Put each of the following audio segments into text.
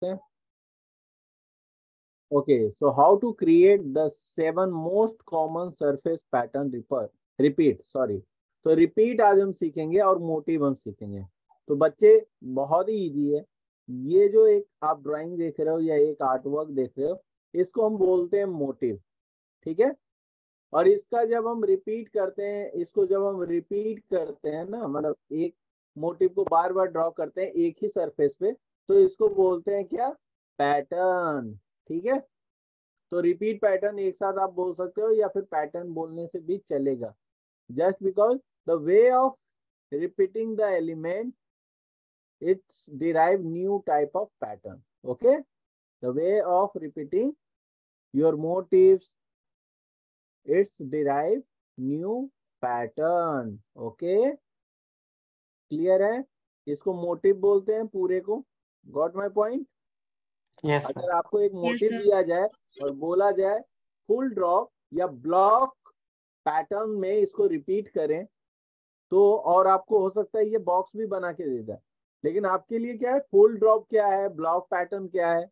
सकते हैं। Okay, so how to create the 7 most common surface pattern repeat sorry. तो repeat आज हम सीखेंगे और मोटिव हम सीखेंगे। तो बच्चे बहुत ही इजी है। ये जो एक आप ड्राइंग देख रहे हो या एक आर्ट वर्क देख रहे हो, इसको हम बोलते हैं मोटिव। ठीक है, और इसका जब हम रिपीट करते हैं, इसको जब हम रिपीट करते हैं ना, मतलब एक मोटिव को बार बार ड्रॉ करते हैं एक ही सरफेस पे, तो इसको बोलते हैं क्या? पैटर्न। ठीक है, तो रिपीट पैटर्न एक साथ आप बोल सकते हो या फिर पैटर्न बोलने से भी चलेगा। Just because the way of repeating the element it's derive new type of pattern. Okay, the way of repeating your motifs, it's derive new pattern. Okay, clear है? इसको मोटिव बोलते हैं पूरे को। Got my point? Yes sir. अगर आपको एक motive दिया जाए और बोला जाए फुल ड्रॉप या ब्लॉक पैटर्न में इसको रिपीट करें, तो और आपको हो सकता है ये बॉक्स भी बना के दे जाए, लेकिन आपके लिए क्या है, फुल ड्रॉप क्या है, ब्लॉक पैटर्न क्या है,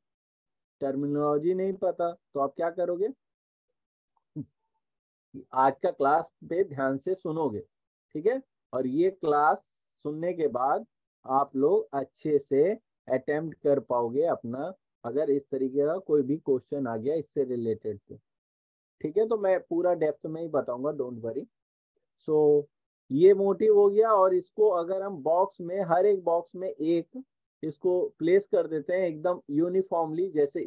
टर्मिनोलॉजी नहीं पता, तो आप क्या करोगे? आज का क्लास पे ध्यान से सुनोगे, ठीक है, और ये क्लास सुनने के बाद आप लोग अच्छे से अटेम्प्ट कर पाओगे अपना, अगर इस तरीके का कोई भी क्वेश्चन आ गया इससे रिलेटेड तो। ठीक है, तो मैं पूरा डेप्थ में ही बताऊंगा, डोंट वरी। सो ये मोटिव हो गया, और इसको अगर हम बॉक्स में, हर एक बॉक्स में एक इसको प्लेस कर देते हैं एकदम यूनिफॉर्मली, जैसे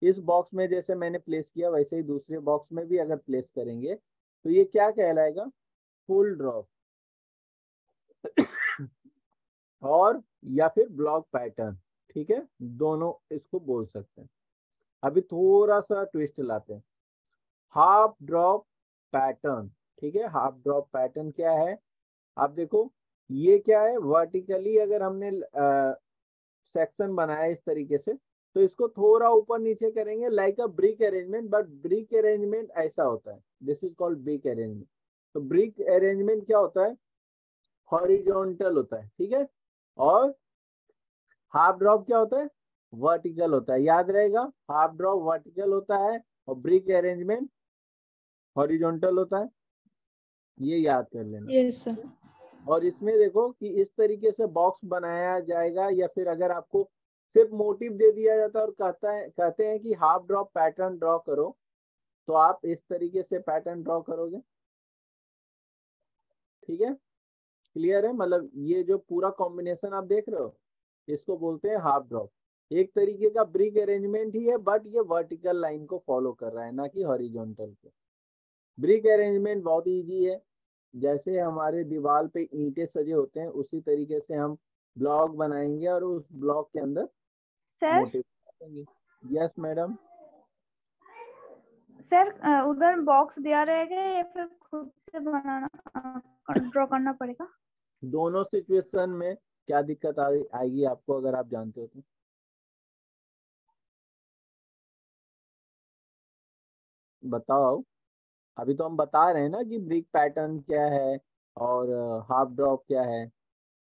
इस बॉक्स में जैसे मैंने प्लेस किया वैसे ही दूसरे बॉक्स में भी अगर प्लेस करेंगे, तो ये क्या कहलाएगा? फुल ड्रॉप और या फिर ब्लॉक पैटर्न। ठीक है, दोनों इसको बोल सकते हैं। अभी थोड़ा सा ट्विस्ट लाते हैं, हाफ ड्रॉप पैटर्न। ठीक है, हाफ ड्रॉप पैटर्न क्या है? आप देखो, ये क्या है, वर्टिकली अगर हमने सेक्शन बनाया इस तरीके से, तो इसको थोड़ा ऊपर नीचे करेंगे like a brick arrangement, but brick arrangement ऐसा होता है, this is called brick arrangement. तो ब्रिक अरेंजमेंट क्या होता है? हॉरिजॉन्टल होता है। ठीक है, और हाफ ड्रॉप क्या होता है? वर्टिकल होता है। याद रहेगा, हाफ ड्रॉप वर्टिकल होता है और ब्रिक अरेंजमेंट हॉरिजॉन्टल होता है, ये याद कर लेना। Yes sir. और इसमें देखो कि इस तरीके से बॉक्स बनाया जाएगा, या फिर अगर आपको सिर्फ मोटिव दे दिया जाता है और कहते हैं कि हाफ ड्रॉप पैटर्न ड्रॉ करो, तो आप इस तरीके से पैटर्न ड्रॉ करोगे। ठीक है, क्लियर है? मतलब ये जो पूरा कॉम्बिनेशन आप देख रहे हो, इसको बोलते हैं हाफ ड्रॉप। एक तरीके का ब्रिक अरेंजमेंट ही है, बट ये वर्टिकल लाइन को फॉलो कर रहा है, ना कि हॉरिजॉन्टल को। ब्रिक अरेंजमेंट बहुत इजी है, जैसे हमारे दीवार पे ईंटें सजे होते हैं उसी तरीके से हम ब्लॉक बनाएंगे और उस ब्लॉक के अंदर सर मोटिव बनाएंगे। Yes madam. सर उधर बॉक्स दिया रहेगा या फिर खुद से बनाना ड्रॉ करना पड़ेगा? दोनों सिचुएशन में क्या दिक्कत आएगी आपको, अगर आप जानते हो तो? बताओ। अभी तो हम बता रहे हैं ना कि ब्रिक पैटर्न क्या है और हाफ ड्रॉप क्या है,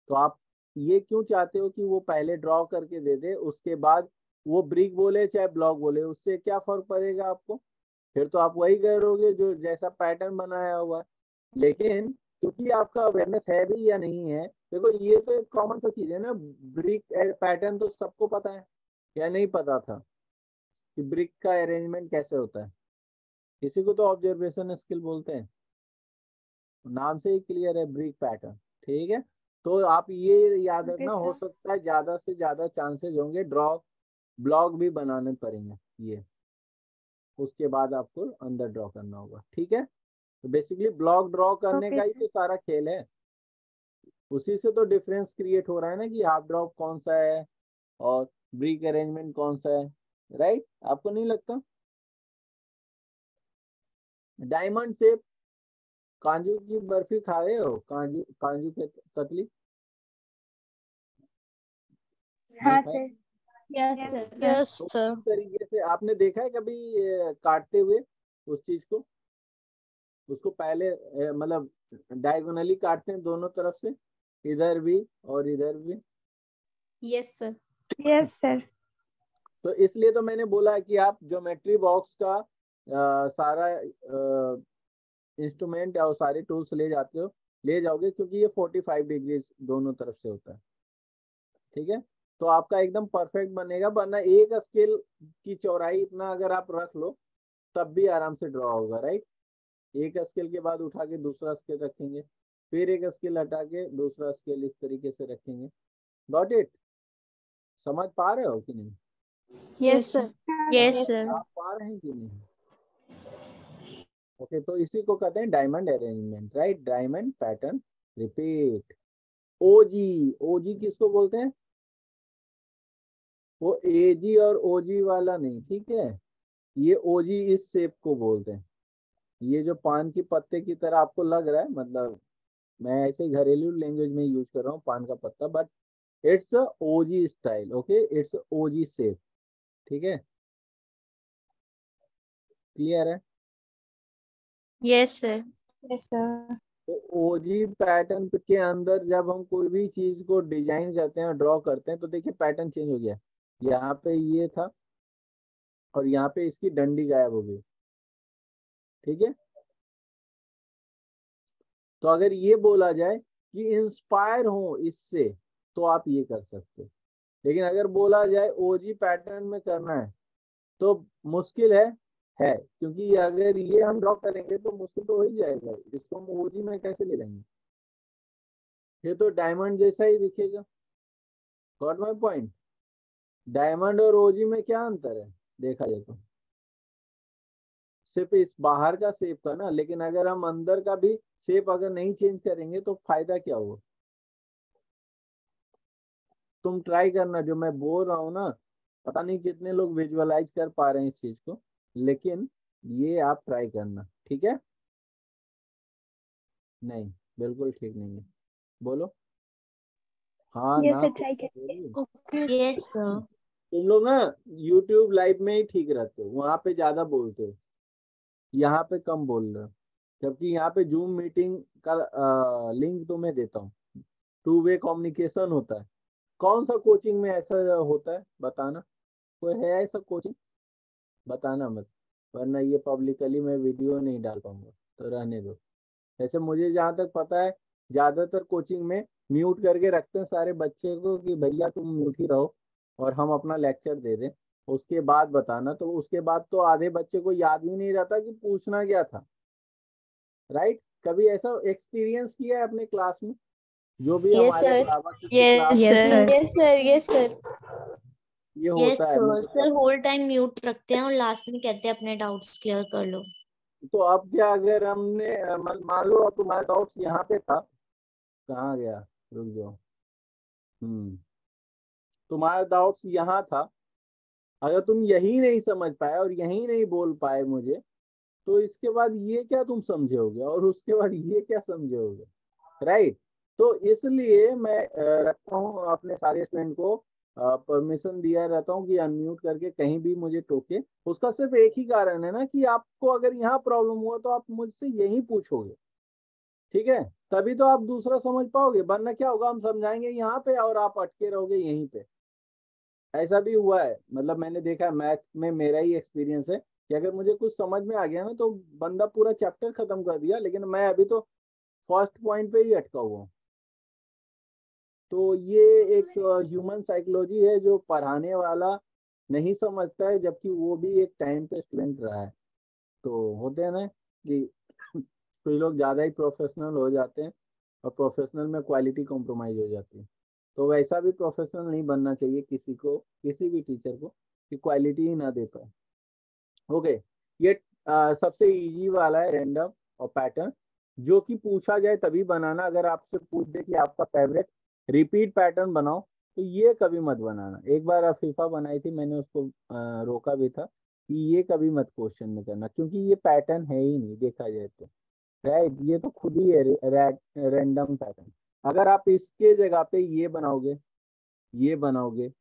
तो आप ये क्यों चाहते हो कि वो पहले ड्रॉ करके दे दे, उसके बाद वो ब्रिक बोले चाहे ब्लॉक बोले, उससे क्या फर्क पड़ेगा आपको? फिर तो आप वही करोगे जो जैसा पैटर्न बनाया हुआ है। लेकिन क्योंकि आपका अवेयरनेस है भी या नहीं है, देखो ये तो एक कॉमन सा चीज है ना, ब्रिक पैटर्न तो सबको पता है, या नहीं पता था कि ब्रिक का अरेंजमेंट कैसे होता है? इसी को तो ऑब्जर्वेशन स्किल बोलते हैं, नाम से ही क्लियर है, ब्रिक पैटर्न। ठीक है, तो आप ये याद ओके रखना, हो सर। सकता है ज्यादा से ज्यादा चांसेस होंगे ड्रॉ ब्लॉक भी बनाने पड़ेंगे, ये उसके बाद आपको अंदर ड्रॉ करना होगा। ठीक है, तो बेसिकली ब्लॉक ड्रॉ करने ओके का ही सर। तो सारा खेल है, उसी से तो डिफरेंस क्रिएट हो रहा है ना कि हाफ ड्रॉप कौन सा है और ब्रिक अरेंजमेंट कौन सा है, राइट? आपको नहीं लगता? डायमंड शेप काजू की बर्फी खाए हो? काजू काजू के कतली नहीं हाँ खाए? सर। Yes sir. यस तो सर। इस तरीके से आपने देखा है कभी काटते हुए उस चीज को? उसको पहले मतलब डायगोनली काटते हैं दोनों तरफ से, इधर भी और इधर भी। Yes sir. Yes sir. तो इसलिए तो मैंने बोला है कि आप ज्योमेट्री बॉक्स का सारा इंस्ट्रूमेंट और सारे टूल्स ले जाओगे, क्योंकि ये 45 डिग्री दोनों तरफ से होता है। ठीक है, तो आपका एकदम परफेक्ट बनेगा, वरना एक स्केल की चौड़ाई इतना अगर आप रख लो तब भी आराम से ड्रॉ होगा, राइट। एक स्केल के बाद उठा के दूसरा स्केल रखेंगे, फिर एक स्केल हटा के दूसरा स्केल, इस तरीके से रखेंगे। Got it? समझ पा रहे हो कि नहीं? Yes sir. Yes sir. आप पा रहे हैं कि नहीं? ओके, तो इसी को कहते हैं diamond arrangement, right. Diamond pattern repeat. OG, OG किसको बोलते हैं? वो एजी और ओजी वाला नहीं, ठीक है। ये ओजी इस शेप को बोलते हैं। ये जो पान की पत्ते की तरह आपको लग रहा है, मतलब मैं ऐसे घरेलू लैंग्वेज में यूज कर रहा हूँ पान का पत्ता, but it's OG style, okay, it's OG shape. ठीक है, क्लियर है? Yes sir. Yes sir. तो ओजी पैटर्न के अंदर जब हम कोई भी चीज को डिजाइन करते हैं, ड्रॉ करते हैं, तो देखिए पैटर्न चेंज हो गया। यहाँ पे ये था और यहाँ पे इसकी डंडी गायब हो गई। ठीक है, तो अगर ये बोला जाए कि इंस्पायर हो इससे, तो आप ये कर सकते हो। लेकिन अगर बोला जाए ओजी पैटर्न में करना है तो मुश्किल है, क्योंकि अगर ये हम ड्रॉ करेंगे तो मुश्किल तो हो ही जाएगा, इसको हम ओजी में कैसे ले जाएंगे? ये तो डायमंड जैसा ही दिखेगा। Got my point? डायमंड और ओजी में क्या अंतर है देखा जाए तो? सिर्फ इस बाहर का शेप का ना, लेकिन अगर हम अंदर का भी शेप अगर नहीं चेंज करेंगे तो फायदा क्या होगा? तुम ट्राई करना, जो मैं बोल रहा हूँ ना, पता नहीं कितने लोग विजुअलाइज कर पा रहे हैं इस चीज को, लेकिन ये आप ट्राई करना, ठीक है? नहीं, बिल्कुल ठीक नहीं है। बोलो हाँ ये ना, से कुछ ट्राई तो करेंगे। बोलिए। Yes sir. तुम लोग ना यूट्यूब लाइव में ही ठीक रहते हो, वहां पे ज्यादा बोलते हो, यहाँ पे कम बोल रहे हो। जबकि यहाँ पे जूम मीटिंग का लिंक तो मैं देता हूँ, 2 वे कम्युनिकेशन होता है। कौन सा कोचिंग में ऐसा होता है बताना? कोई है ऐसा कोचिंग? बताना मत, वरना ये पब्लिकली मैं वीडियो नहीं डाल पाऊंगा, तो रहने दो। वैसे मुझे जहाँ तक पता है, ज्यादातर कोचिंग में म्यूट करके रखते हैं सारे बच्चे को कि भैया तुम म्यूट ही रहो और हम अपना लेक्चर दे दें, उसके बाद बताना। तो उसके बाद तो आधे बच्चे को याद भी नहीं रहता कि पूछना क्या था, राइट। कभी ऐसा एक्सपीरियंस किया है अपने क्लास में? जो भी यस हमारे सर। अलावा किसी class yes yes sir. Sir. Yes sir. Yes sir. ये यस होता है, सर। मतलब सर होल टाइम म्यूट रखते हैं और लास्ट में कहते हैं अपने डाउट्स क्लियर कर लो। तो अब क्या, अगर हमने मान लो अब तुम्हारा डाउट्स यहाँ पे था, कहाँ गया, रुक जाओ। तुम्हारा डाउट्स यहाँ था, अगर तुम यही नहीं समझ पाए और यही नहीं बोल पाए मुझे, तो इसके बाद ये क्या तुम समझोगे और उसके बाद ये क्या समझोगे, राइट। तो इसलिए मैं रखता हूँ अपने सारे स्टूडेंट को परमिशन दिया रहता हूँ कि अनम्यूट करके कहीं भी मुझे टोके। उसका सिर्फ एक ही कारण है ना कि आपको अगर यहाँ प्रॉब्लम हुआ तो आप मुझसे यही पूछोगे, ठीक है? तभी तो आप दूसरा समझ पाओगे, वरना क्या होगा, हम समझाएंगे यहाँ पे और आप अटके रहोगे यहीं पे। ऐसा भी हुआ है, मतलब मैंने देखा है, मैथ में मेरा ही एक्सपीरियंस है कि अगर मुझे कुछ समझ में आ गया ना, तो बंदा पूरा चैप्टर खत्म कर दिया, लेकिन मैं अभी तो फर्स्ट पॉइंट पे ही अटका हुआ हूँ। तो ये एक ह्यूमन साइकोलॉजी है जो पढ़ाने वाला नहीं समझता है, जबकि वो भी एक टाइम पे स्टूडेंट रहा है। तो होते हैं ना कि कुछ लोग ज़्यादा ही प्रोफेशनल हो जाते हैं और प्रोफेशनल में क्वालिटी कॉम्प्रोमाइज हो जाती है। तो वैसा भी प्रोफेशनल नहीं बनना चाहिए किसी को, किसी भी टीचर को, कि क्वालिटी ही ना दे पाए। ओके, ये सबसे इजी वाला है रैंडम और पैटर्न, जो कि पूछा जाए तभी बनाना। अगर आपसे पूछ दे कि आपका फेवरेट रिपीट पैटर्न बनाओ, तो ये कभी मत बनाना। एक बार अफीफा बनाई थी, मैंने उसको रोका भी था कि ये कभी मत क्वेश्चन में करना, क्योंकि ये पैटर्न है ही नहीं देखा जाए तो, राइट। ये तो खुद ही है रैंडम पैटर्न। अगर आप इसके जगह पे ये बनाओगे, ये बनाओगे,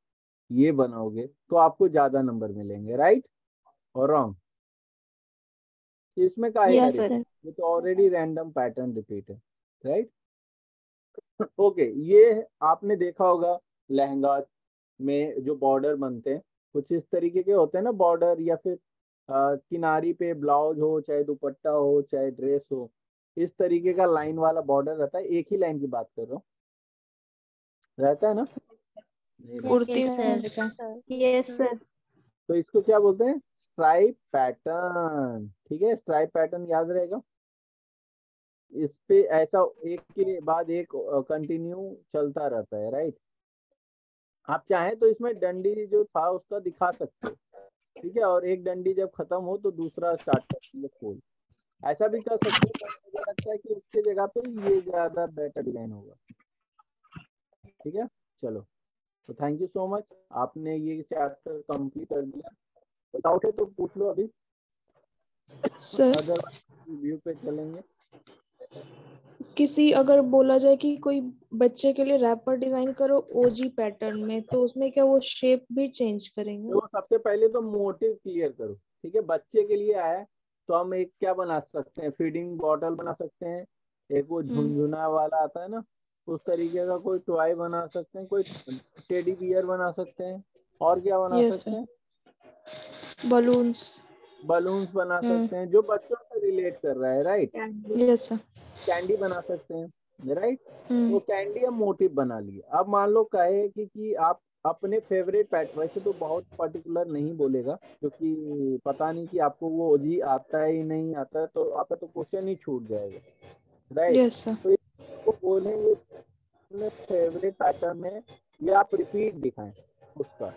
ये बनाओगे, तो आपको ज्यादा नंबर मिलेंगे, राइट और रॉन्ग? इसमें काहे यस करे, सर। ये तो ऑलरेडी रैंडम पैटर्न रिपीट है, राइट। ओके, ये आपने देखा होगा लहंगा में जो बॉर्डर बनते हैं, कुछ इस तरीके के होते हैं ना बॉर्डर, या फिर किनारी पे ब्लाउज हो, चाहे दुपट्टा हो, चाहे ड्रेस हो, इस तरीके का लाइन वाला बॉर्डर रहता है। एक ही लाइन की बात कर रहा हूँ, रहता है ना? नहीं रहता। Yes kurti yes sir. Yes sir. तो इसको क्या बोलते हैं? Stripe pattern. ठीक है, स्ट्राइप पैटर्न याद रहेगा। इस पे ऐसा एक के बाद एक कंटिन्यू चलता रहता है, राइट। आप चाहें तो इसमें डंडी जो था उसका दिखा सकते हो, ठीक है, और एक डंडी जब खत्म हो तो दूसरा स्टार्ट करती है फूल। ऐसा भी कर सकते हो, पर मुझे लगता है कि उसके जगह पे ये ज्यादा बेटर डिजाइन होगा। ठीक है, चलो। तो थैंक यू सो मच, आपने ये चैप्टर कंप्लीट कर दिया। डाउट है तो पूछ लो अभी, सर अदरवाइज रिव्यू पे चलेंगे। किसी अगर बोला जाए कि कोई बच्चे के लिए रैपर डिजाइन करो ओजी पैटर्न में, तो उसमें क्या वो शेप भी चेंज करेंगे? तो सबसे पहले तो मोटिव क्लियर करो। ठीक है, बच्चे के लिए आया तो हम एक क्या बना सकते हैं, फीडिंग बॉटल बना सकते हैं, एक वो झुनझुना वाला आता है ना, उस तरीके का कोई टॉय बना सकते हैं, कोई टेडी बियर बना सकते हैं, और क्या बना यस सकते सर। हैं? बलून्स। बलून्स बना सकते हैं जो बच्चों से रिलेट कर रहा है, राइट। Yes sir. कैंडी बना सकते हैं, राइट। तो हम्म। कैंडी हम मोटिव बना लिए। अब मान लो कहे कि आप अपने फेवरेट पैट, वैसे तो बहुत पर्टिकुलर नहीं बोलेगा क्योंकि पता नहीं कि आपको वो जी आता है ही नहीं आता है, तो आपका तो क्वेश्चन ही छूट जाएगा, राइट। Yes sir. तो इसको बोलेंगे अपने फेवरेट पैटर्न में, या आप रिपीट दिखाएं उसका।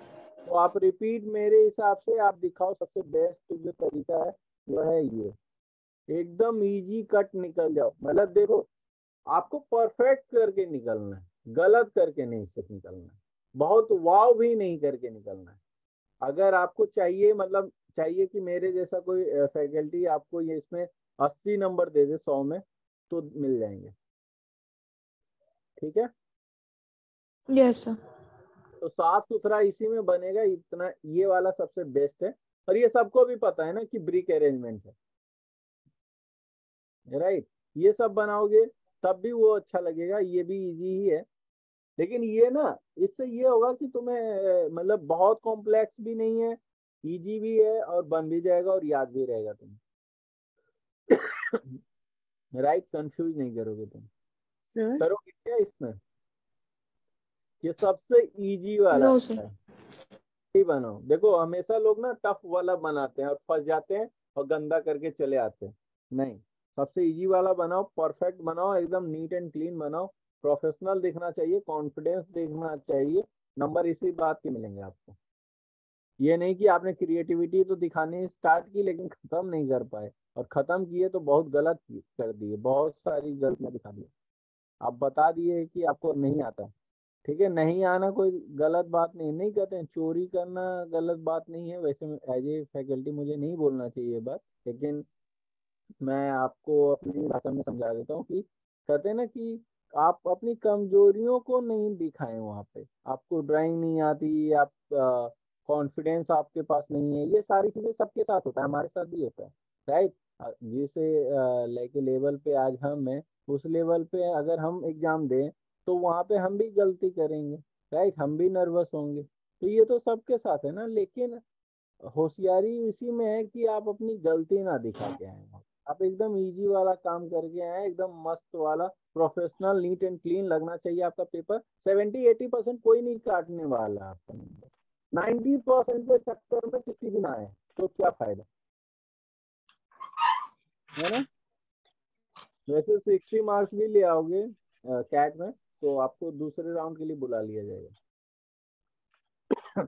तो आप रिपीट मेरे हिसाब से आप दिखाओ, सबसे बेस्ट जो तरीका है वो है ये, एकदम इजी कट निकल जाओ। मतलब देखो, आपको परफेक्ट करके निकलना है, गलत करके नहीं सिर्फ निकलना है, बहुत वाव भी नहीं करके निकलना है। अगर आपको चाहिए, मतलब चाहिए कि मेरे जैसा कोई फैकल्टी आपको ये इसमें 80 नंबर दे दे 100 में, तो मिल जाएंगे। ठीक है, यस सर। तो साफ सुथरा इसी में बनेगा, इतना ये वाला सबसे बेस्ट है। और ये सबको भी पता है ना कि ब्रिक अरेंजमेंट है, राइट। ये सब बनाओगे तब भी वो अच्छा लगेगा, ये भी इजी ही है। लेकिन ये ना, इससे ये होगा कि तुम्हें मतलब बहुत कॉम्प्लेक्स भी नहीं है, इजी भी है, और बन भी जाएगा और याद भी रहेगा तुम्हें, राइट। कंफ्यूज नहीं करोगे तुम। सर करोगे क्या इसमें? ये सबसे इजी वाला नो है, सर। ही बनाओ। देखो हमेशा लोग ना टफ वाला बनाते हैं और फंस जाते हैं और गंदा करके चले आते हैं। नहीं, सबसे इजी वाला बनाओ, परफेक्ट बनाओ, एकदम नीट एंड क्लीन बनाओ। प्रोफेशनल दिखना चाहिए, कॉन्फिडेंस दिखना चाहिए, नंबर इसी बात के मिलेंगे आपको। ये नहीं कि आपने क्रिएटिविटी तो दिखानी स्टार्ट की लेकिन खत्म नहीं कर पाए, और खत्म किए तो बहुत गलत कर दिए, बहुत सारी गलतियां दिखा दी। आप बता दिए कि आपको नहीं आता। ठीक है, नहीं आना कोई गलत बात नहीं, नहीं कहते हैं चोरी करना गलत बात नहीं है, वैसे एज ए फैकल्टी मुझे नहीं बोलना चाहिए ये बात, लेकिन मैं आपको अपनी भाषा में समझा देता हूँ कि कहते हैं ना कि आप अपनी कमजोरियों को नहीं दिखाएं वहाँ पे। आपको ड्राइंग नहीं आती, आप कॉन्फिडेंस आपके पास नहीं है, ये सारी चीजें सबके साथ होता है, हमारे साथ भी होता है, राइट। जिसे लेके लेवल पे आज हम हैं, उस लेवल पे अगर हम एग्जाम दें तो वहाँ पे हम भी गलती करेंगे, राइट, हम भी नर्वस होंगे। तो ये तो सबके साथ है ना, लेकिन होशियारी इसी में है कि आप अपनी गलती ना दिखा के आए हो। आप एकदम इजी वाला काम करके आए, एकदम मस्त वाला, प्रोफेशनल, नीट एंड क्लीन लगना चाहिए आपका पेपर। 70-80% कोई नहीं काटने वाला आपका नंबर। 90% के चक्कर में 60 भी ना आए तो क्या फायदा, है ना। वैसे 60 मार्क्स भी ले आओगे कैट में तो आपको दूसरे राउंड के लिए बुला लिया जाएगा।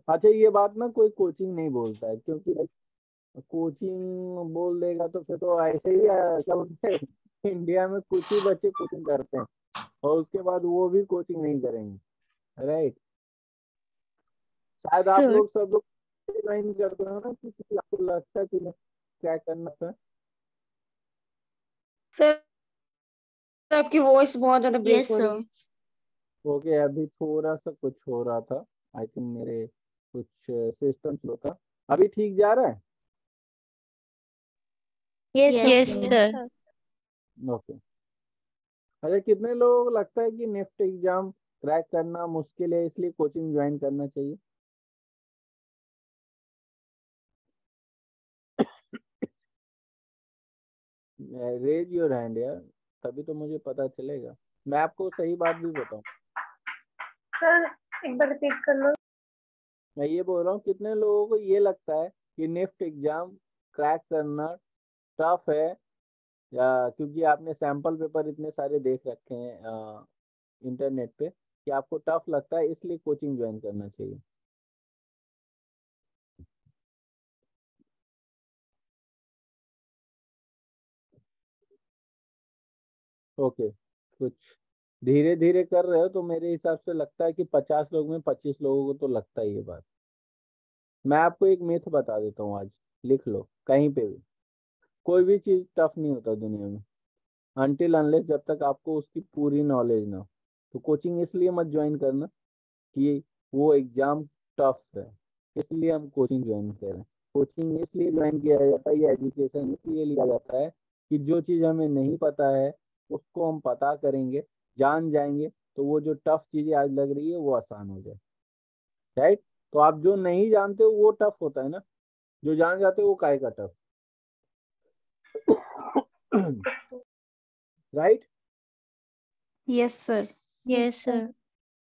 अच्छा, ये बात ना कोई कोचिंग नहीं बोलता है, क्योंकि कोचिंग बोल देगा तो फिर तो ऐसे ही क्या बोलते हैं, इंडिया में कुछ ही बच्चे कोचिंग करते हैं और उसके बाद वो भी कोचिंग नहीं करेंगे, राइट। शायद आप सर लोग सब लोग ज्वाइन करते हो ना, क्योंकि आपको लगता है कि क्या करना है। सर आपकी वॉइस बहुत ज्यादा ब्रेक यस हो रही सर। है। ओके, अभी थोड़ा सा कुछ हो रहा था, आई थिंक मेरे कुछ सिस्टम स्लो था। अभी ठीक जा रहा है? Yes yes sir. Sir. Okay. अच्छा, कितने लोगों को लगता है कि नेफ्ट एग्जाम क्रैक करना मुश्किल है इसलिए कोचिंग ज्वाइन करना चाहिए? रेज योर हैंड यार, तभी तो मुझे पता चलेगा। मैं आपको सही बात भी बताऊं, सर एक बार रिपीट कर लो। मैं ये बोल रहा हूँ कितने लोगों को ये लगता है कि निफ्ट एग्जाम क्रैक करना टफ है, या क्योंकि आपने सैंपल पेपर इतने सारे देख रखे हैं इंटरनेट पे, कि आपको टफ लगता है इसलिए कोचिंग ज्वाइन करना चाहिए। ओके, कुछ धीरे धीरे कर रहे हो तो मेरे हिसाब से लगता है कि 50 लोग में 25 लोगों को तो लगता ही है बात। मैं आपको एक मिथ बता देता हूँ आज, लिख लो कहीं पे भी, कोई भी चीज टफ नहीं होता दुनिया में अनटिल अनलेस जब तक आपको उसकी पूरी नॉलेज ना हो। तो कोचिंग इसलिए मत ज्वाइन करना कि वो एग्जाम टफ है, इसलिए हम कोचिंग ज्वाइन करें। कोचिंग इसलिए ज्वाइन किया जाता है, या एजुकेशन इसलिए लिया जाता है कि जो चीज़ हमें नहीं पता है उसको हम पता करेंगे, जान जाएंगे, तो वो जो टफ चीज़ें आज लग रही है वो आसान हो जाए। राइट? तो आप जो नहीं जानते हो वो टफ होता है ना, जो जान जाते हो वो काहे का tough. Right? Yes sir. Yes sir.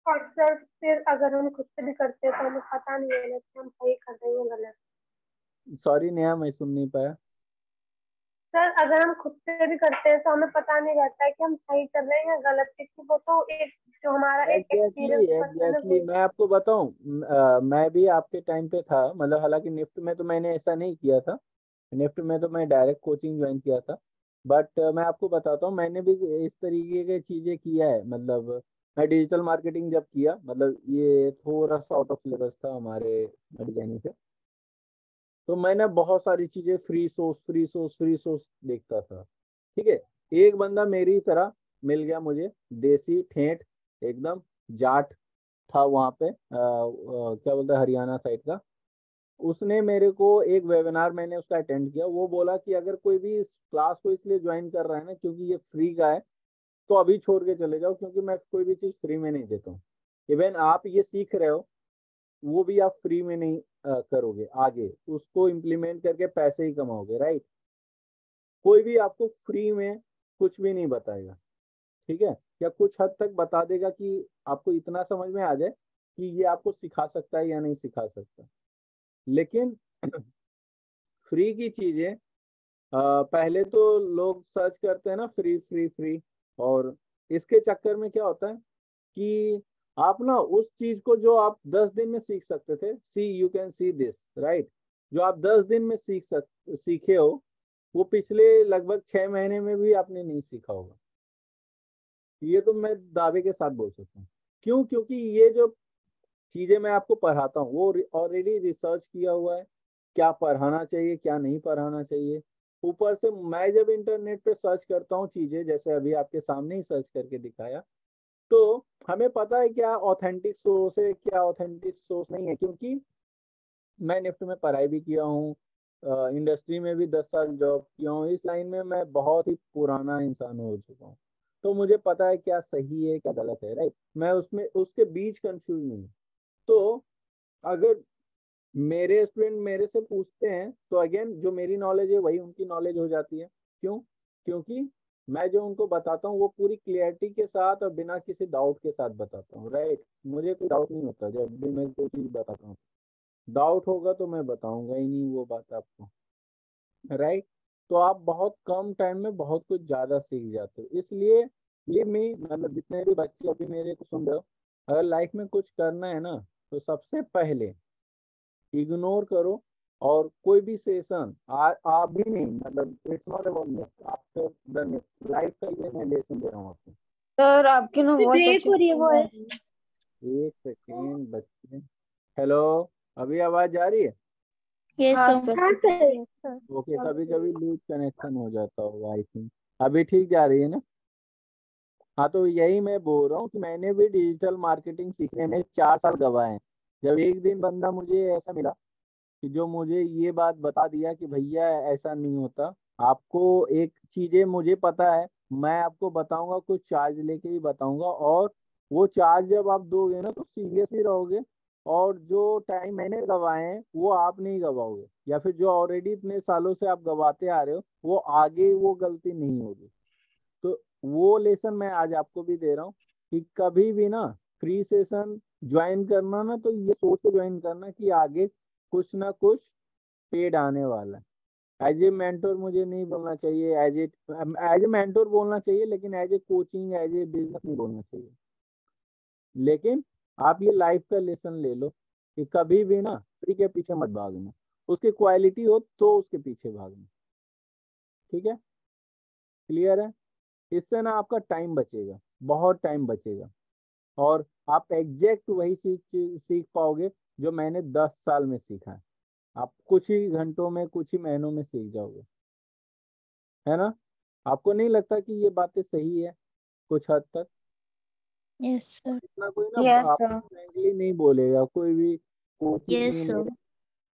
और सर फिर अगर हम खुद से भी करते हैं तो हमें पता नहीं है ना कि हम सही कर रहे हैं या गलत। सॉरी नेहा, मैं सुन नहीं पाया। सर अगर हम खुद से भी करते हैं तो हमें पता नहीं रहता है कि हम सही कर रहे हैं या गलत, क्योंकि वो तो एक जो हमारा एक एक्सपीरियंस पर्सन है एग्जैक्टली, वो। मैं आपको बताऊं, मैं भी आपके टाइम पे था, मतलब हालांकि निफ्ट में तो मैंने ऐसा नहीं किया था, निफ्ट में तो मैं डायरेक्ट कोचिंग ज्वाइन किया था। बट मैं आपको बताता हूँ, मैंने भी इस तरीके की चीजें किया है। मतलब मैं डिजिटल मार्केटिंग जब किया, मतलब ये थोड़ा सा आउट ऑफ सिलेबस था हमारे डिजाइनिंग से, तो मैंने बहुत सारी चीजें फ्री सोर्स देखता था। ठीक है, एक बंदा मेरी तरह मिल गया मुझे, देसी ठेठ एकदम जाट था वहाँ पे, क्या बोलते हैं, हरियाणा साइड का। उसने मेरे को एक वेबिनार मैंने उसका अटेंड किया, वो बोला कि अगर कोई भी इस क्लास को इसलिए ज्वाइन कर रहा है ना क्योंकि ये फ्री का है, तो अभी छोड़ के चले जाओ, क्योंकि मैं कोई भी चीज़ फ्री में नहीं देता हूँ। इवन आप ये सीख रहे हो वो भी आप फ्री में नहीं करोगे, आगे उसको इम्प्लीमेंट करके पैसे ही कमाओगे। राइट? कोई भी आपको फ्री में कुछ भी नहीं बताएगा, ठीक है, या कुछ हद तक बता देगा कि आपको इतना समझ में आ जाए कि ये आपको सिखा सकता है या नहीं सिखा सकता। लेकिन फ्री की चीजें पहले तो लोग सर्च करते हैं ना, फ्री फ्री फ्री, और इसके चक्कर में क्या होता है कि आप ना उस चीज को जो आप 10 दिन में सीख सकते थे, see you can see this, right, जो आप 10 दिन में सीखे हो, वो पिछले लगभग 6 महीने में भी आपने नहीं सीखा होगा। ये तो मैं दावे के साथ बोल सकता हूँ। क्यों? क्योंकि ये जो चीजें मैं आपको पढ़ाता हूँ वो ऑलरेडी रिसर्च किया हुआ है, क्या पढ़ाना चाहिए क्या नहीं पढ़ाना चाहिए। ऊपर से मैं जब इंटरनेट पे सर्च करता हूँ चीजें, जैसे अभी आपके सामने ही सर्च करके दिखाया, तो हमें पता है क्या ऑथेंटिक सोर्स है क्या ऑथेंटिक सोर्स नहीं है। क्योंकि मैं निफ्ट में पढ़ाई भी किया हूँ, इंडस्ट्री में भी 10 साल जॉब किया हूँ, इस लाइन में मैं बहुत ही पुराना इंसान हो चुका हूँ, तो मुझे पता है क्या सही है क्या गलत है। राइट? मैं उसमें उसके बीच कंफ्यूज नहीं हूँ। तो अगर मेरे स्टूडेंट मेरे से पूछते हैं तो अगेन जो मेरी नॉलेज है वही उनकी नॉलेज हो जाती है। क्यों? क्योंकि मैं जो उनको बताता हूँ वो पूरी क्लियरिटी के साथ और बिना किसी डाउट के साथ बताता हूँ। राइट? मुझे कोई डाउट नहीं होता जब भी मैं कोई चीज बताता हूँ, डाउट होगा तो मैं बताऊंगा ही नहीं वो बात आपको। राइट? तो आप बहुत कम टाइम में बहुत कुछ ज्यादा सीख जाते हो। इसलिए ये मैं, मतलब जितने भी बच्चे अभी मेरे को सुन रहे हो, अगर लाइफ में कुछ करना है ना तो सबसे पहले इग्नोर करो, और कोई भी सेशन आप भी नहीं, मतलब it's not about after the life का ये मैं लेसन दे रहा हूँ आपको। सर आपकी ना वॉइस ब्रेक अच्छी हो रही है से वो नहीं आ है। रही है। एक सेकेंड बच्चे, हेलो, अभी आवाज जा रही है? यस हाँ सर। सर। हाँ सर। ओके, कभी कभी लूज कनेक्शन हो जाता होगा आई थिंक। अभी ठीक जा रही है ना? हाँ, तो यही मैं बोल रहा हूँ कि मैंने भी डिजिटल मार्केटिंग सीखने में 4 साल गवाए हैं। जब एक दिन बंदा मुझे ऐसा मिला कि जो मुझे ये बात बता दिया कि भैया ऐसा नहीं होता, आपको एक चीजें मुझे पता है, मैं आपको बताऊंगा, कुछ चार्ज लेके ही बताऊंगा, और वो चार्ज जब आप दोगे ना तो सीरियसली रहोगे और जो टाइम मैंने गवाए हैं वो आप नहीं गवाओगे, या फिर जो ऑलरेडी इतने सालों से आप गवाते आ रहे हो वो आगे वो गलती नहीं होगी। तो वो लेसन मैं आज आपको भी दे रहा हूँ कि कभी भी ना फ्री सेशन ज्वाइन करना ना तो ये सोच के ज्वाइन करना कि आगे कुछ ना कुछ पेड आने वाला है। एज ए मेंटोर मुझे नहीं बोलना चाहिए, एज ए मेंटोर बोलना चाहिए, लेकिन as a coaching as a business नहीं बोलना चाहिए। लेकिन आप ये लाइफ का लेसन ले लो कि कभी भी ना फ्री के पीछे मत भागना, उसकी क्वालिटी हो तो उसके पीछे भागना। ठीक है, क्लियर है? इससे ना आपका टाइम बचेगा, बहुत टाइम बचेगा, और आप एग्जैक्ट वही सीख पाओगे जो मैंने 10 साल में सीखा है। आप कुछ ही घंटों में कुछ ही महीनों में सीख जाओगे, है ना? आपको नहीं लगता कि ये बातें सही है कुछ हद तक? Yes sir. इतना कोई ना यस आपको सर। फ्रेंकली नहीं बोलेगा, कोई भी कोचिंग यस में सर। मेरा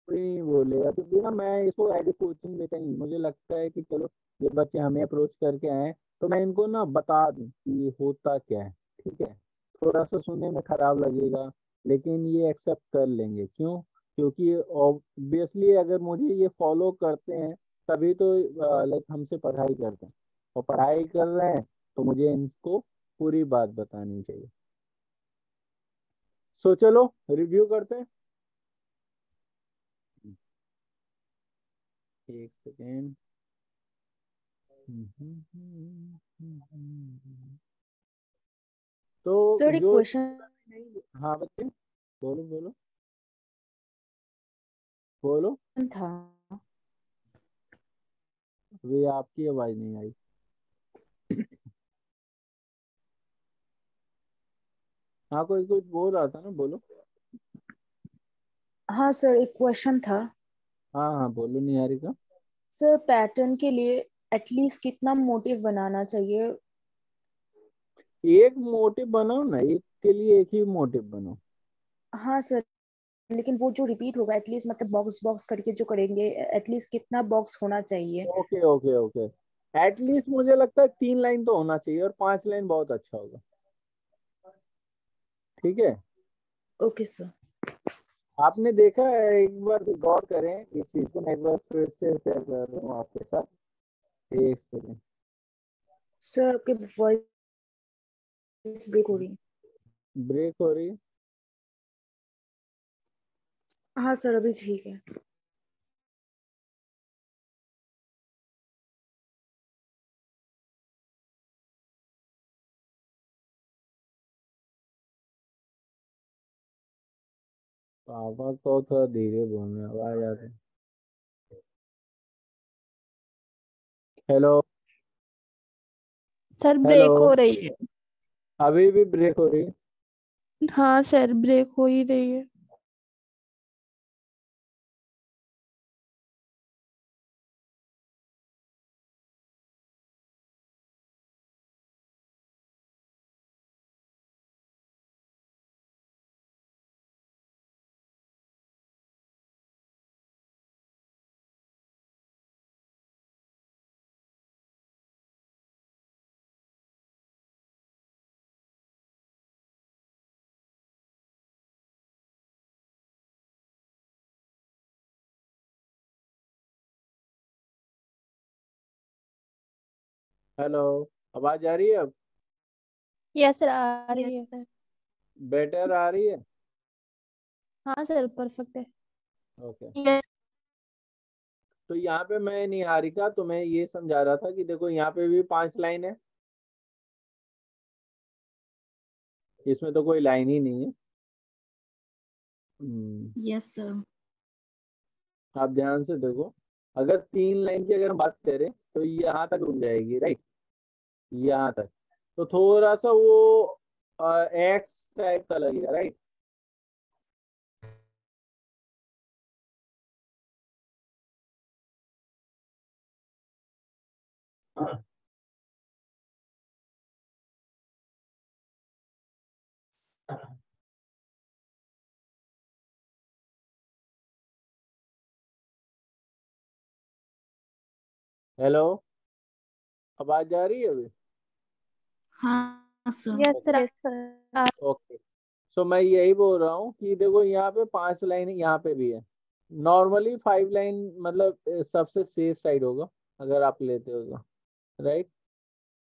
कोई नहीं बोलेगा, क्योंकि ना मैं इसको एज ए कोचिंग देता ही नहीं। मुझे लगता है कि चलो ये बच्चे हमें अप्रोच करके आए हैं तो मैं इनको ना बता दूं कि ये होता क्या है। ठीक है, थोड़ा सा सुनने में खराब लगेगा लेकिन ये एक्सेप्ट कर लेंगे। क्यों? क्योंकि ऑब्वियसली अगर मुझे ये फॉलो करते हैं तभी तो लाइक हमसे पढ़ाई करते हैं, और पढ़ाई कर रहे हैं तो मुझे इनको पूरी बात बतानी चाहिए। सो चलो रिव्यू करते हैं। एक सेकेंड। तो सर एक जो क्वेश्चन नहीं, हाँ बच्चे बोलो बोलो बोलो। था। अभी आपकी आवाज नहीं आई। हाँ कोई कुछ बोल रहा था ना, बोलो। हाँ सर एक क्वेश्चन था। हाँ हाँ बोलो निहारिका। सर पैटर्न के लिए एटलीस्ट कितना मोटिव बनाना चाहिए? एक मोटिव बनाओ ना, एक के लिए एक ही मोटिव बनाओ। हाँ सर, लेकिन वो जो रिपीट होगा एटलीस्ट मतलब बॉक्स बॉक्स करके जो करेंगे एटलीस्ट कितना बॉक्स होना चाहिए? ओके ओके ओके, एटलीस्ट मुझे लगता है 3 लाइन तो होना चाहिए, और 5 लाइन बहुत अच्छा होगा। ठीक है, ओके सर। आपने देखा है, एक बार गौर करें इस चीज को, मैं एक बार फिर से शेयर कर रहा हूँ आपके साथ। एक सेकेंड। सर आपके वॉइस ब्रेक हो रही है। ब्रेक हो रही है? हाँ सर अभी ठीक है। पापा को थोड़ा धीरे बोलना, आवाज आ रही। हेलो सर हेलो, ब्रेक हो रही है। अभी भी ब्रेक हो रही है? हाँ सर ब्रेक हो ही रही है। हेलो, आवाज आ रही है अब? यस सर आ रही है सर। बेटर आ रही है? हाँ सर परफेक्ट है। ओके। यस। तो यहाँ पे मैं निहारिका तुम्हें ये समझा रहा था कि देखो यहाँ पे भी 5 लाइन है, इसमें तो कोई लाइन ही नहीं है। Yes sir. आप ध्यान से देखो, अगर 3 लाइन की अगर हम बात करें तो यहाँ तक रुक जाएगी, राइट? यहाँ तक तो थोड़ा सा वो एक्स टाइप का लगेगा, राइट? हेलो, आवाज आ रही है अभी? हाँ sir. Yes okay sir. Yes sir. Okay. So मैं यही बोल रहा हूँ कि देखो यहाँ पे 5 लाइन यहाँ पे भी है। नॉर्मली 5 लाइन मतलब सबसे सेफ साइड होगा अगर आप लेते हो तो, राइट।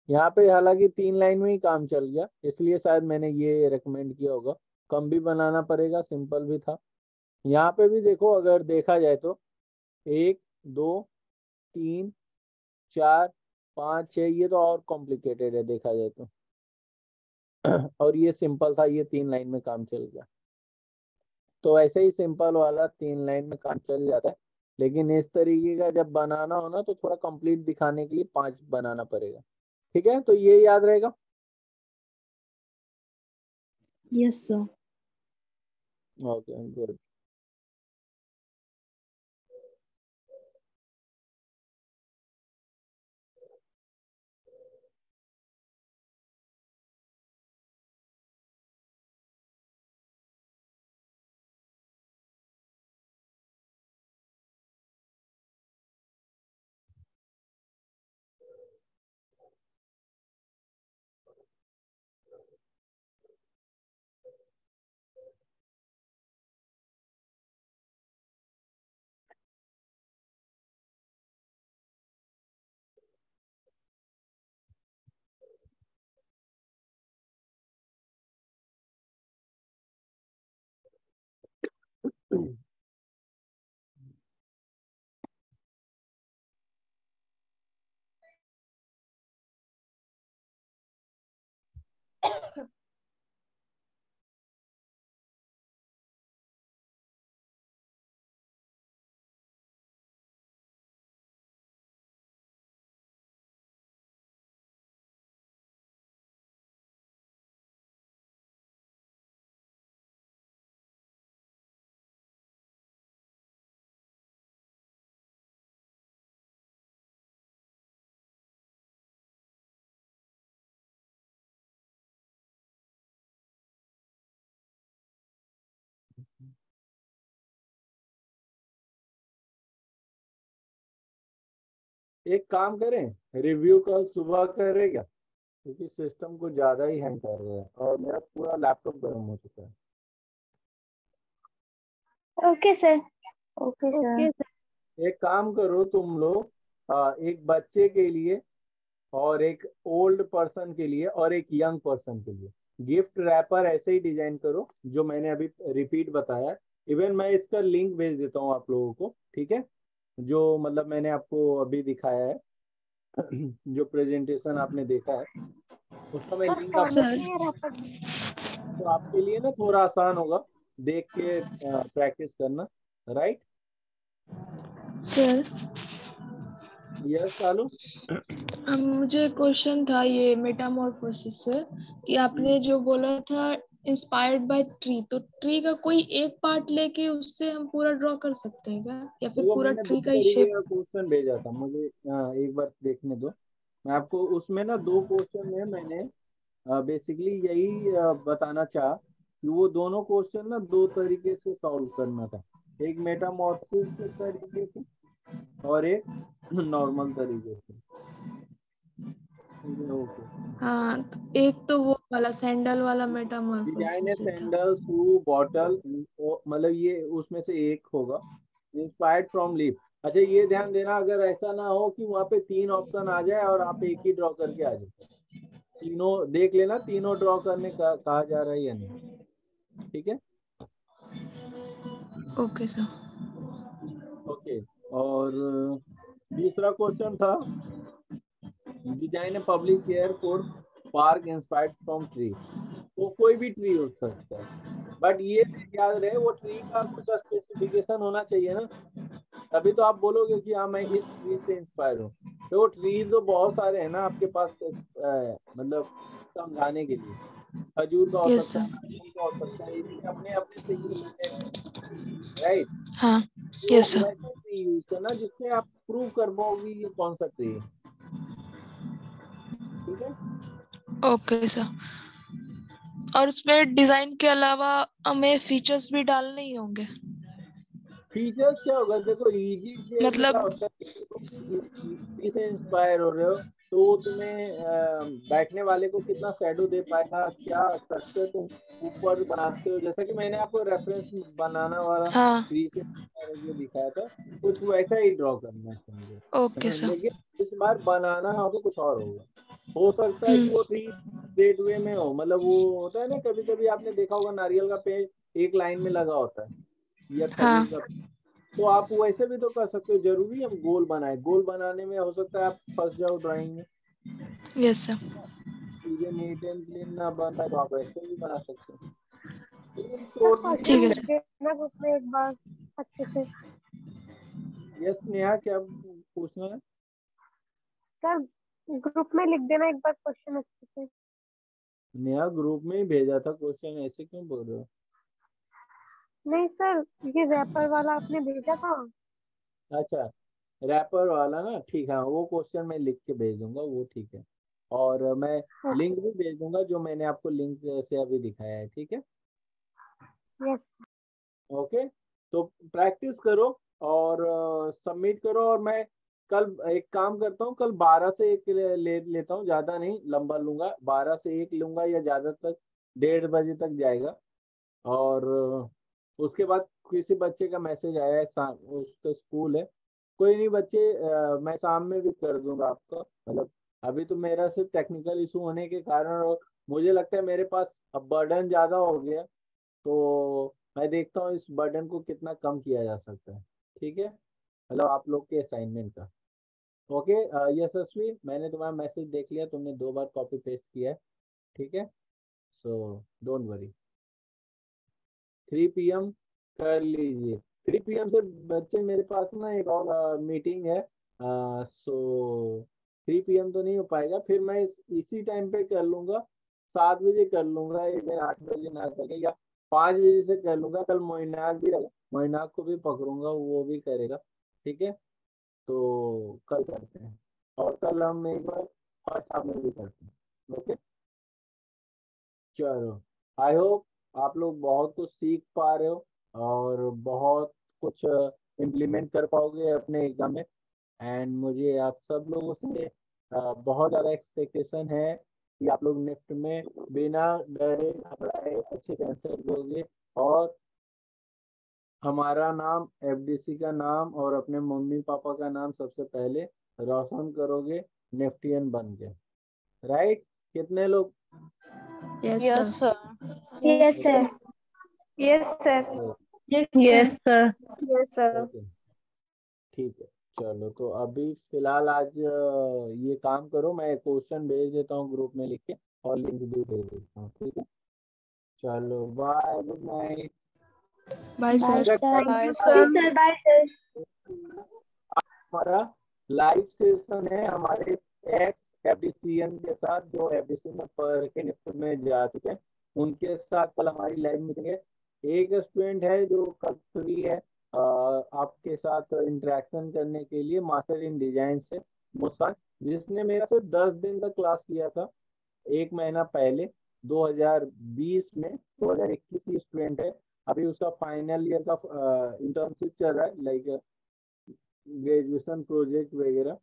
यहाँ पे हालांकि 3 लाइन में ही काम चल गया, इसलिए शायद मैंने ये रेकमेंड किया होगा। कम भी बनाना पड़ेगा, सिंपल भी था। यहाँ पे भी देखो, अगर देखा जाए तो 1 2 3 4 5 6, ये तो और कॉम्प्लिकेटेड है देखा जाए तो। और ये सिंपल था, ये 3 लाइन में काम चल गया। तो ऐसे ही सिंपल वाला 3 लाइन में काम चल जाता है, लेकिन इस तरीके का जब बनाना हो ना तो थोड़ा कंप्लीट दिखाने के लिए 5 बनाना पड़ेगा। ठीक है, तो ये याद रहेगा। Yes, sir. Okay, good. एक काम करें, रिव्यू कल सुबह करें क्या, क्योंकि सिस्टम को ज्यादा ही हैंग कर रहा है और मेरा पूरा लैपटॉप गर्म हो चुका है। Okay sir. Okay, sir. Okay sir. एक काम करो तुम लोग, एक बच्चे के लिए और एक ओल्ड पर्सन के लिए और एक यंग पर्सन के लिए गिफ्ट रैपर ऐसे ही डिजाइन करो जो मैंने अभी रिपीट बताया। इवन मैं इसका लिंक भेज देता हूँ आप लोगों को, ठीक है, जो मतलब मैंने आपको अभी दिखाया है, जो प्रेजेंटेशन आपने देखा है उसका मैं लिंक आपको, तो आपके लिए ना थोड़ा आसान होगा देख के प्रैक्टिस करना, राइट। सर यस चालू। मुझे क्वेश्चन था ये मेटामॉर्फोसिस से, कि आपने जो बोला था इंस्पायर्ड बाय ट्री, तो ट्री का कोई एक पार्ट लेके उससे हम पूरा ड्रॉ कर सकते हैं क्या, या फिर देखो पूरा मैंने 2 ट्री का ही तरीके शेप? का क्वेश्चन भेजा था, मुझे एक बार देखने दो। मैं आपको उसमें ना 2 क्वेश्चन में मैंने बेसिकली यही बताना चाहा कि वो दोनों क्वेश्चन ना 2 तरीके से सॉल्व करना था। एक मेटामॉर्फोसिस के तरीके से और एक नॉर्मल तरीके से। ओके, हाँ, तो एक तो वो वाला सैंडल वाला डिजाइन है मेटामॉर्फोसिस था। सैंडल शू बॉटल, मतलब ये उसमें से एक होगा। Inspired from leaf. अच्छा ये ध्यान देना, अगर ऐसा ना हो कि वहाँ पे 3 ऑप्शन आ जाए और आप एक ही ड्रॉ करके आ जाए, तीनों देख लेना, तीनों ड्रॉ करने का कहा जा रहा है या नहीं, ठीक है। Okay sir. ओके, और दूसरा क्वेश्चन था design public airport park inspired from tree. तो कोई भी ट्री हो सकता है, बट ये याद रहे वो ट्री का कुछ स्पेसिफिकेशन होना चाहिए ना, तभी तो आप बोलोगे कि हाँ मैं इस ट्री से इंस्पायर हूँ। तो ट्रीज तो बहुत सारे हैं ना आपके पास, मतलब समझाने के लिए। खजूर का हो यस सकता है, सर। नारियल का हो सकता है, इसके अपने अपने सिग्निफिकेंस है, राइट। हाँ। तो यस सर। वैसे ट्री यूज करना जिससे आप प्रूव कर पाओगे ये कौन सा ट्री है, ठीक है। Okay sir. और उसमें डिजाइन के अलावा हमें फीचर्स भी डालने ही होंगे? फीचर्स क्या होगा, देखो इजी से क्या मतलब होता है, इजी से इंस्पायर हो रहे हो तो तुम्हें बैठने वाले को कितना शैडो दे पाएगा, क्या स्ट्रक्चर तुम ऊपर बनाते हो, जैसा कि मैंने आपको रेफरेंस बनाना वाला हाँ, 3 से जो दिखाया था, कुछ वैसा ही ड्रॉ करना है समझो। Okay sir. लेकिन इस बार बनाना होगा कुछ और होगा। हो सकता है कि वो 3 स्ट्रेट वे में हो, मतलब वो होता है ना, कभी कभी आपने देखा होगा नारियल का पेड़ एक लाइन में लगा होता है, या हाँ, खजूर का। तो आप वैसे भी तो कर सकते हो, जरूरी हम गोल बनाए, गोल बनाने में हो सकता है आप फंस जाओ ड्राइंग में, यस सर। चीजें नीट एंड क्लीन ना बन पाए, तो आप ऐसे भी बना सकते हो। लेकिन सर ठीक क्वेश्चन है लिख सर। देना ग्रुप में एक बार अच्छे से। यस नेहा, क्या पूछना है? सर ग्रुप में लिख देना एक बार क्वेश्चन अच्छे से। नेहा ग्रुप में ही भेजा था क्वेश्चन, ऐसे क्यों बोल रहे हो? नहीं सर, ये रैपर वाला आपने भेजा था। अच्छा, रैपर वाला ना, ठीक है, वो क्वेश्चन मैं लिख के भेज दूंगा, वो ठीक है। और मैं लिंक भी भेज दूंगा, जो मैंने आपको लिंक से अभी दिखाया है, ठीक है। यस। ओके, तो प्रैक्टिस करो और सबमिट करो। और मैं कल एक काम करता हूँ, कल 12 से 1 ले लेता हूँ, ज़्यादा नहीं लंबा लूंगा, 12 से 1 लूंगा, या ज़्यादा तक 1:30 बजे तक जाएगा। और उसके बाद किसी बच्चे का मैसेज आया है, उसका स्कूल है, कोई नहीं बच्चे, मैं शाम में भी कर दूंगा आपका, मतलब अभी तो मेरा सिर्फ टेक्निकल इशू होने के कारण, और मुझे लगता है मेरे पास अब बर्डन ज़्यादा हो गया, तो मैं देखता हूँ इस बर्डन को कितना कम किया जा सकता है, ठीक है, मतलब आप लोग के असाइनमेंट का। ओके, यशस्वी, मैंने तुम्हारा मैसेज देख लिया, तुमने 2 बार कॉपी पेस्ट किया है, ठीक है, सो डोंट वरी। 3 PM कर लीजिए। 3 PM से बच्चे मेरे पास ना एक और मीटिंग है, सो 3 PM तो नहीं हो पाएगा, फिर मैं इसी टाइम पे कर लूंगा, 7 बजे कर लूंगा, इधर 8 बजे ना करके, या 5 बजे से कर लूंगा। कल मोइनाक भी रहेगा, मोइनाक को भी पकड़ूंगा, वो भी करेगा, ठीक है। तो कल करते हैं, और कल हम एक बार फर्स्ट हाफ में भी करते हैं। ओके, चलो, आई होप आप लोग बहुत कुछ सीख पा रहे हो, और बहुत कुछ इम्प्लीमेंट कर पाओगे अपने एग्जाम में। एंड मुझे आप सब लोगों से बहुत ज़्यादा एक्सपेक्टेशन है कि आप लोग नेक्स्ट में बिना डरे घबराए अच्छे से आंसर दोगे, और हमारा नाम, एफडीसी का नाम, और अपने मम्मी पापा का नाम सबसे पहले रोशन करोगे नेफ्टियन बन के, राइट? कितने लोग? Yes, sir. Yes Yes, sir. sir. Yes sir. Yes, sir. Yes sir. Okay, ठीक है, चलो, तो अभी फिलहाल आज ये काम करो, मैं क्वेश्चन भेज देता हूँ ग्रुप में लिख के, और लिंक भी भेज देता हूँ, ठीक है। चलो, bye, good night. Bye Bye, sir. sir. Thank you sir. Bye sir. हमारा लाइव सेशन है हमारे एक्स एफडीसीएन के साथ, जो एफडीसी में पढ़ के निफ्ट में जा चुके हैं, उनके साथ कल हमारी लाइव मीटिंग है। एक स्टूडेंट है जो कल फ्री है आपके साथ इंटरेक्शन करने के लिए, मास्टर इन डिजाइन से, मुस्कान, जिसने मेरा सिर्फ 10 दिन का क्लास किया था 1 महीना पहले, 2020 में, 2021 की स्टूडेंट है। अभी उसका फाइनल ईयर का इंटर्नशिप चल रहा है, लाइक ग्रेजुएशन प्रोजेक्ट वगैरह।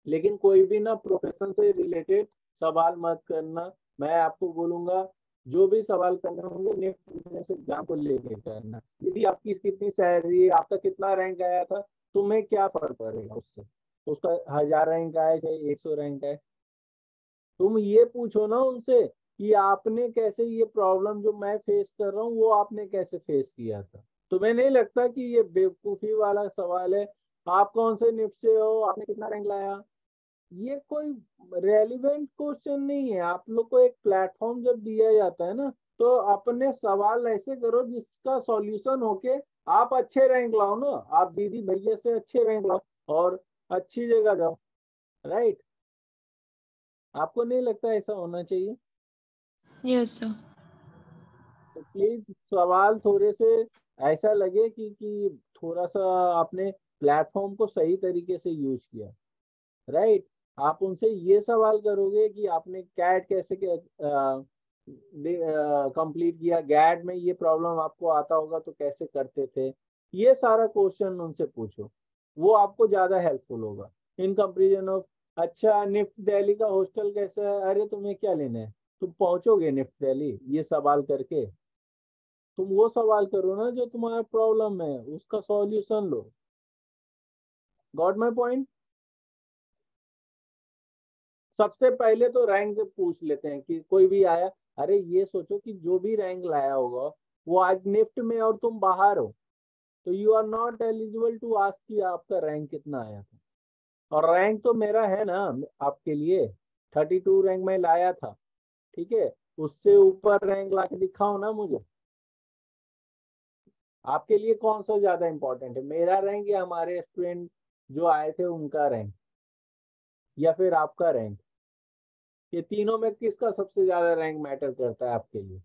लेकिन कोई भी ना प्रोफेशन से रिलेटेड सवाल मत करना, मैं आपको बोलूंगा जो भी सवाल करना होंगे नेक्स्ट एग्जाम को लेके करना। यदि आपकी कितनी सैलरी, आपका कितना रैंक आया था, तुम्हें क्या फर्क पड़ेगा उससे, उसका 1000 रैंक आया चाहे 100 रैंक आए, तुम ये पूछो ना उनसे कि आपने कैसे ये प्रॉब्लम जो मैं फेस कर रहा हूँ वो आपने कैसे फेस किया था। तुम्हें नहीं लगता कि ये बेवकूफी वाला सवाल है, आप कौन से निफ्ट से हो, आपने कितना रैंक लाया, ये कोई रेलिवेंट क्वेश्चन नहीं है। आप लोग को एक प्लेटफॉर्म जब दिया जाता है ना, तो अपने सवाल ऐसे करो जिसका सॉल्यूशन होके आप अच्छे रैंक लाओ ना, आप दीदी भैया से अच्छे रैंक लाओ और अच्छी जगह जाओ, राइट? आपको नहीं लगता ऐसा होना चाहिए? Yes sir. तो प्लीज सवाल थोड़े से ऐसा लगे कि थोड़ा सा आपने प्लेटफॉर्म को सही तरीके से यूज किया, राइट? आप उनसे ये सवाल करोगे कि आपने कैट कैसे कंप्लीट किया, गैड में ये प्रॉब्लम आपको आता होगा तो कैसे करते थे, ये सारा क्वेश्चन उनसे पूछो, वो आपको ज्यादा हेल्पफुल होगा इन कंपेरिजन ऑफ अच्छा, निफ्ट दिल्ली का हॉस्टल कैसा है? अरे तुम्हें क्या लेना है, तुम पहुंचोगे निफ्ट दिल्ली ये सवाल करके? तुम वो सवाल करो ना जो तुम्हारा प्रॉब्लम है, उसका solution low. Got my point? सबसे पहले तो रैंक पूछ लेते हैं कि कोई भी आया। अरे ये सोचो कि जो भी रैंक लाया होगा वो आज निफ्ट में और तुम बाहर हो, तो you are not eligible to ask कि आपका रैंक कितना आया था। और रैंक तो मेरा है ना आपके लिए, 32 रैंक में लाया था, ठीक है? उससे ऊपर रैंक ला के दिखाओ ना मुझे। आपके लिए कौन सा ज्यादा इंपॉर्टेंट है, मेरा रैंक या हमारे स्टूडेंट जो आए थे उनका रैंक, या फिर आपका रैंक? ये तीनों में किसका सबसे ज्यादा रैंक मैटर करता है आपके लिए,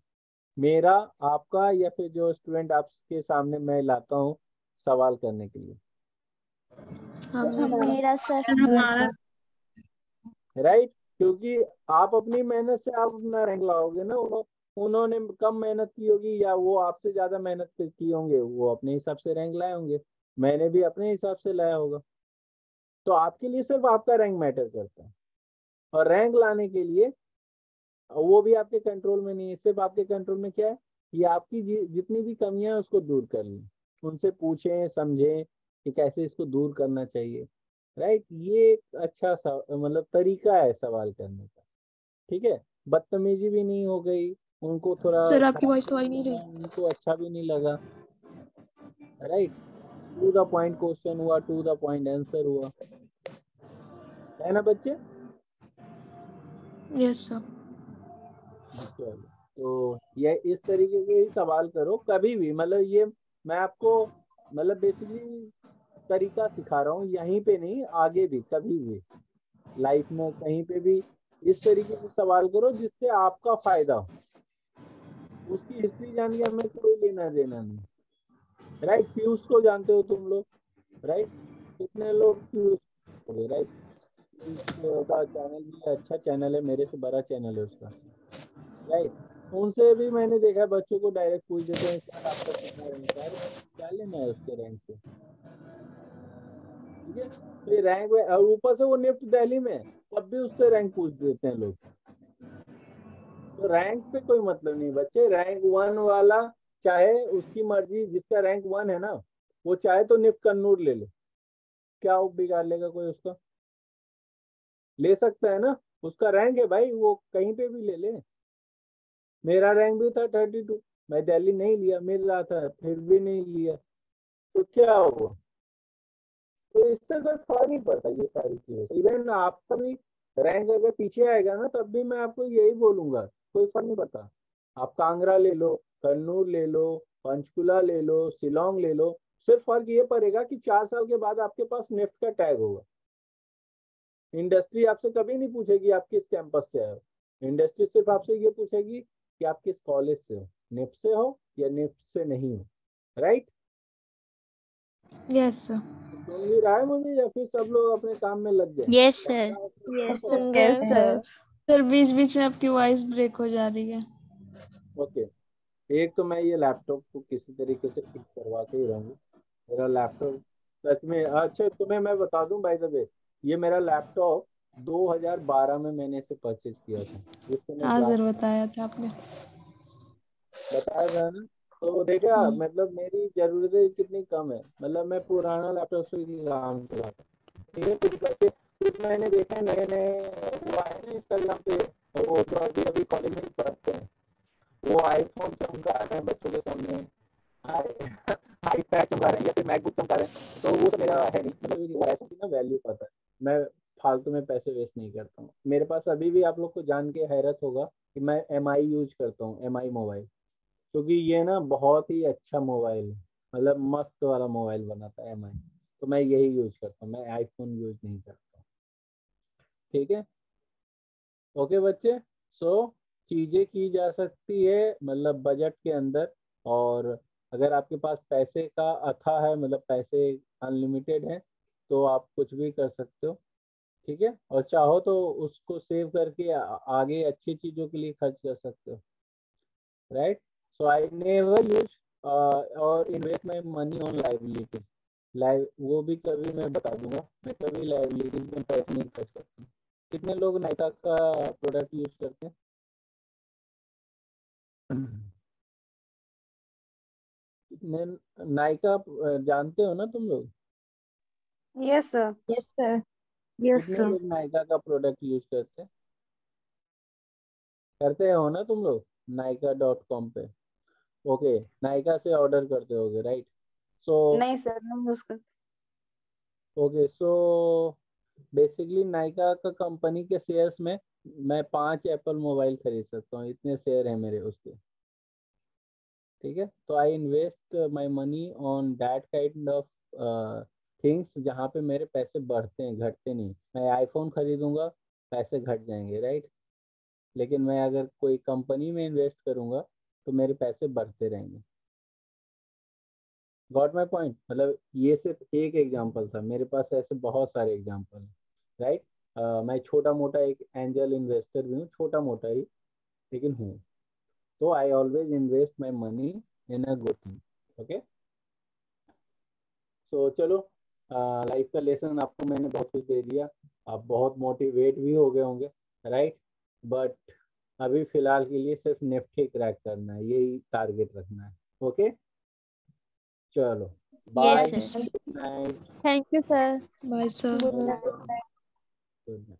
मेरा, आपका, या फिर जो स्टूडेंट आपके सामने मैं लाता हूँ सवाल करने के लिए? हमारा। मेरा सर। हमारा। राइट? क्योंकि आप अपनी मेहनत से आप अपना रैंक लाओगे ना, उन्होंने कम मेहनत की होगी या वो आपसे ज्यादा मेहनत की होंगे, वो अपने हिसाब से रैंक लाए होंगे, मैंने भी अपने हिसाब से लाया होगा। तो आपके लिए सिर्फ आपका रैंक मैटर करता है। और रैंक लाने के लिए वो भी आपके कंट्रोल में नहीं है, सिर्फ आपके कंट्रोल में क्या है कि आपकी जितनी भी कमियां हैं उसको दूर कर लें, उनसे पूछें समझें कि कैसे इसको दूर करना चाहिए। राइट? ये एक अच्छा मतलब तरीका है सवाल करने का। ठीक है? बदतमीजी भी नहीं हो गई, उनको थोड़ा सर आपकी खराब वॉइस तो आ ही भी नहीं लगा, रही। उनको अच्छा भी नहीं लगा। Right? To the point question हुआ, टू द पॉइंट आंसर हुआ, है ना बच्चे? Yes sir. चलो, तो ये इस तरीके के ही सवाल करो कभी भी, मतलब ये मैं आपको मतलब बेसिकली तरीका सिखा रहा हूँ, यहीं पे नहीं, आगे भी कभी भी लाइफ में कहीं पे भी इस तरीके से सवाल करो जिससे आपका फायदा हो। उसकी हिस्ट्री जान के हमें कोई लेना देना नहीं। राइट? पीयूष को जानते हो तुम लोग? राइट? कितने लोग पीयूष हो गए? राइट? पीयूष का चैनल भी अच्छा चैनल है, मेरे से बड़ा चैनल है उसका। राइट? उनसे भी मैंने देखा है, बच्चों को डायरेक्ट पूछ देते हैं सर आपका कितना रैंक है, अरे क्या लेना है उसके रैंक से? ठीक है? तो ये रैंक में, और ऊपर से वो निफ्ट दिल्ली में, तब भी उससे रैंक पूछ देते हैं लोग। तो रैंक से कोई मतलब नहीं बच्चे, रैंक 1 वाला चाहे उसकी मर्जी, जिसका रैंक 1 है ना, वो चाहे तो निफ्ट कन्नूर ले ले, क्या वो बिगाड़ लेगा कोई उसका? ले सकता है ना, उसका रैंक है भाई, वो कहीं पे भी ले ले। मेरा रैंक भी था 32, मैं दिल्ली नहीं लिया, मिल रहा था फिर भी नहीं लिया, तो क्या हुआ? तो इससे कोई फर्क नहीं पड़ता ये सारी चीजें। इवन आपका भी रैंक अगर पीछे आएगा ना, तब भी मैं आपको यही बोलूंगा, कोई फर्क नहीं पड़ता। आप कांगड़ा ले लो, कन्नूर ले लो, पंचकुला ले लो, शिलोंग ले लो, सिर्फ फर्क ये पड़ेगा कि 4 साल के बाद आपके पास निफ्ट का टैग होगा। इंडस्ट्री आपसे कभी नहीं पूछेगी आप किस कैंपस से आए हो, इंडस्ट्री सिर्फ आपसे ये पूछेगी कि आप किस कॉलेज से हो, निफ्ट से हो या निफ्ट से नहीं हो। राइट? Yes sir. सुन भी रहा है मुझे या फिर सब लोग अपने काम में लग गए? Yes sir. Yes yes sir. Sir बीच बीच में आपकी वॉइस ब्रेक हो जा रही है। ओके, एक तो मैं ये लैपटॉप को किसी तरीके से फिक्स करवा के ही रहूंगा। मेरा लैपटॉप सच में, अच्छा तुम्हें मैं बता दूं बाय द वे, ये मेरा लैपटॉप 2012 में मैंने इसे परचेज किया था, उस समय हाँ क्लास सर बताया था आपने। बताया था ना। तो देखा मतलब मेरी जरूरतें कितनी कम है, मतलब मैं पुराना लैपटॉप से ही काम चला था। ठीक है? कुछ बच्चे, कुछ मैंने देखा नए नए वो आए ना इंस्टाग्राम पे, वो जो अभी अभी कॉलेज में पढ़ते हैं, वो आईफोन चमका रहे हैं बच्चों के सामने, आईपैड चमका रहे हैं या फिर मैकबुक चमका रहे हैं, तो वो तो मेरा है नहीं, मतलब ऐसा की ना वैल्यू पता है, मैं फालतू में पैसे वेस्ट नहीं करता हूँ। मेरे पास अभी भी, आप लोग को जान के हैरत होगा कि मैं MI यूज करता हूँ, MI मोबाइल, क्योंकि ये ना बहुत ही अच्छा मोबाइल है, मतलब मस्त वाला मोबाइल बनाता है MI, तो मैं यही यूज करता हूँ, मैं आईफोन यूज नहीं करता। ठीक है? ओके बच्चे, सो चीजें की जा सकती है मतलब बजट के अंदर, और अगर आपके पास पैसे का अथा है, मतलब पैसे अनलिमिटेड है, तो आप कुछ भी कर सकते हो। ठीक है? और चाहो तो उसको सेव करके आगे अच्छी चीजों के लिए खर्च कर सकते हो। Right? So I never use और invest my money on liabilities. लाइव वो भी कभी मैं बता दूंगा, मैं कभी लाइबिलिटीज में पैसे नहीं खर्च करता। कितने लोग नायका का प्रोडक्ट यूज करते हैं? कितने नायका जानते हो ना तुम लोग? Yes sir. Yes sir. कितने लोग नायका का प्रोडक्ट यूज करते हैं? करते हो ना तुम लोग नायका.com पे? ओके, नायका से ऑर्डर करते होगे, राइट? सो नहीं सर, नहीं यूज करते। ओके, सो बेसिकली नायका का कंपनी के शेयर्स में मैं 5 एप्पल मोबाइल खरीद सकता हूँ, इतने शेयर है मेरे उसके। ठीक है, तो I invest my money on that kind of things जहाँ पे मेरे पैसे बढ़ते हैं, घटते नहीं। मैं आईफोन खरीदूंगा, पैसे घट जाएंगे, राइट? लेकिन मैं अगर कोई कंपनी में इन्वेस्ट करूंगा तो मेरे पैसे बढ़ते रहेंगे। Got my point? मतलब ये सिर्फ एक एग्जांपल था, मेरे पास ऐसे बहुत सारे एग्जांपल हैं, राइट? मैं छोटा मोटा एक एंजल इन्वेस्टर भी हूँ, छोटा मोटा ही लेकिन हूँ। तो I always invest my money in a good thing. Okay, so चलो, लाइफ का लेसन आपको मैंने बहुत कुछ दे दिया, आप बहुत मोटिवेट भी हो गए होंगे, राइट? बट अभी फिलहाल के लिए सिर्फ निफ्टी क्रैक करना है, यही टारगेट रखना है। ओके, चलो bye, yes sir. Good night. Thank you sir. Bye sir. Good night. Good night.